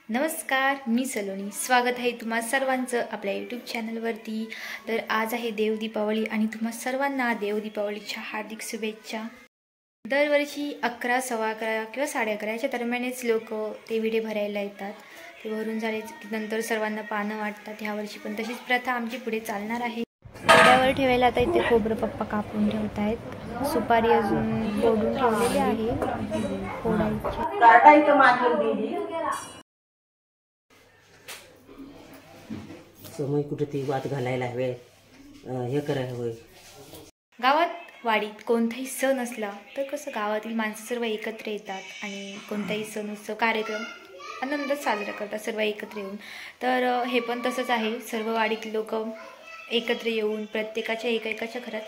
नमस्कार, मी सलोनी. स्वागत आहे तुम्हा सर्वांचं आपल्या यूट्यूब चॅनलवरती. तर आज आहे देव दीपावली आणि तुम्हा सर्वांना देव दीपावलीच्या हार्दिक शुभेच्छा. दरवर्षी 11, 11:15 किंवा 11:30च्या दरम्यानच लोक ते विडे भरायला येतात. ते भरून झाले नंतर सर्वांना पानं वाटतात. ह्यावर्षी पण तशीच प्रथा आमची पुढे चालणार आहे. विड्यावर ठेवायला आता इथे खोबरं पप्पा कापून ठेवत आहेत. सुपारी अजून फोडून ठेवलेली आहे. समय कुठे ती वाट घालायला हवे हे करायला हवं. गावात वाडीत कोणताही सण असला तर कसं गावातील माणसं सर्व एकत्र येतात आणि कोणताही सण उत्सव कार्यक्रम आनंदात साजरा करतात सर्व एकत्र येऊन. तर हे पण तसंच आहे. सर्व वाडीतील लोक एकत्र येऊन प्रत्येकाच्या एकेकाच्या घरात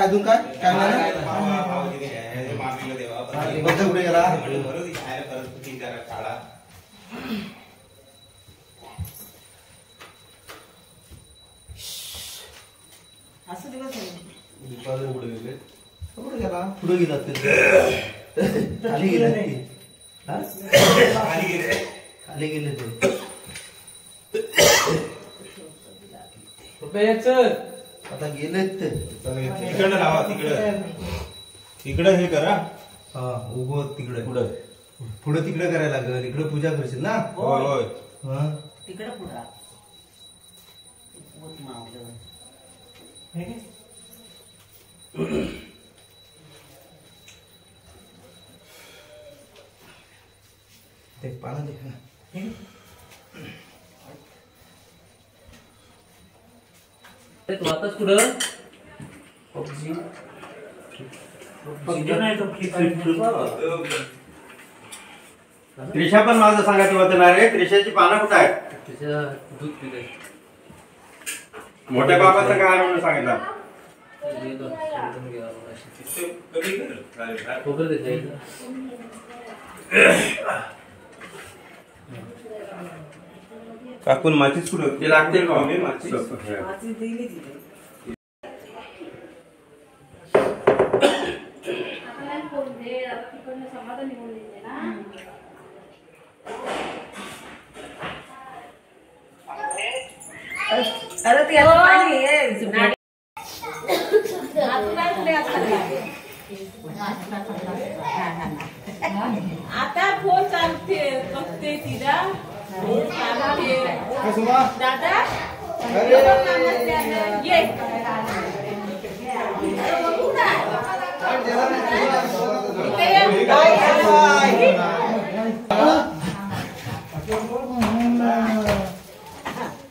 अजून काय पुढे गेला खाली गेला खाली गेले ते आता गेलेत ते तिकडे लावा. तिकडे हे करा. हा उभं तिकडे पुढे तिकडे करायला लागेल. इकडे पूजा करशील ना. होय होय तिकडे पुढा ते पानं दे. वाताच कुठं त्रिशा पण माझं सांगायचं होतं ना रे. त्रिशाची पानं कुठं आहेत? दूध पिते मोठ्या बाबाचं काय म्हणून सांगितलं. काकून माचीच कुठं ते लागते का माची. आता फोन चालते बघते तिला दादा ये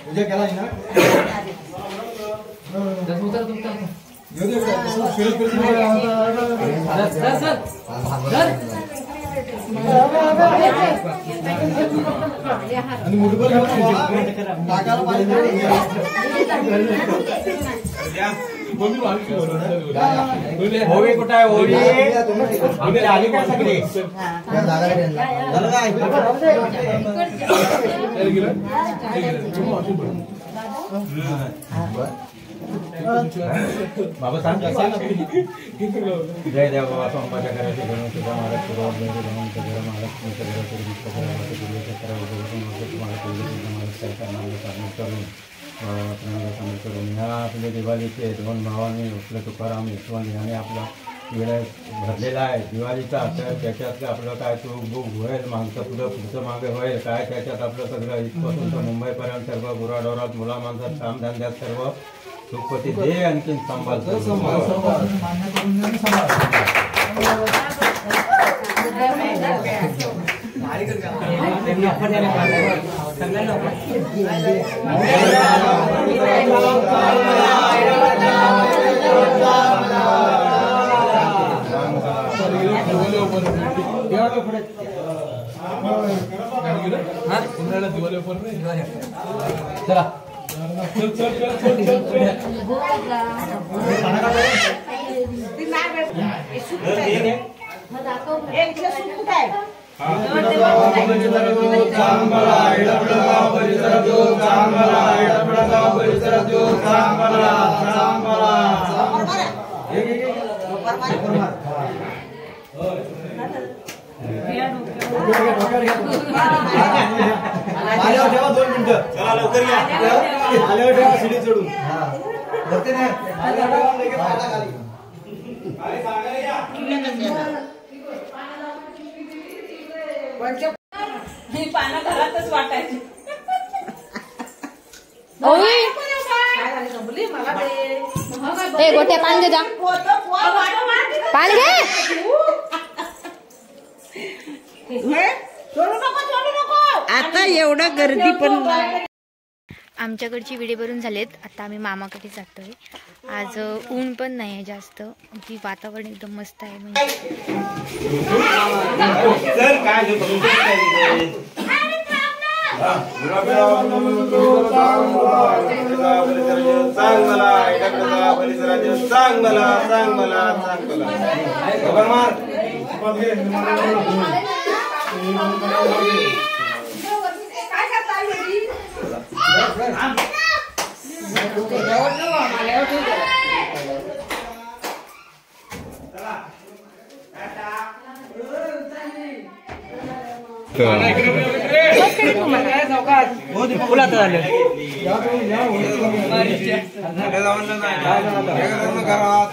पूजा केला ना. आणि मुठभर टाकायला पाहिजे. होळी कुठं आहे? होळी आली काय सगळी? बाबा सांग जय देव बाबा सोमपाच्या घराचे गणपती महाराज सुरुवात महाराज ह्या आपल्या दिवाळीचे 2 भावांनी आपलं तुकाराम यशवंत याने आपला वेळ भरलेला आहे दिवाळीचा. तर त्याच्यात आपलं काय तूक बुक होईल मागचं पुढचं मागे होईल काय त्याच्यात आपलं सगळं इथपासून तर मुंबईपर्यंत सर्व गुराढोरात मुला माणसात कामधंद्यात सर्व सुखपती दे आणखीन सांभाळ. आल्यावर ठेवा 2 मिनिटं. चला लवकर या. आल्यावर ठेवा शिडी चढून. धरते ना. आल्यावर ठेवा लगेच पाटा खाली. खाली सांगायला या. ही पानं घरातच वाटायची. ए गोट्या पान घे जा. पान घे. आता एवढं गर्दी पण आमच्याकडची विडे भरून झालेत. आता आम्ही मामाकडे जातोय. आज ऊन पण नाही आहे जास्त. ती वातावरण एकदम मस्त आहे. म्हणजे सर काय घेतो सांग फुलात झालं घरात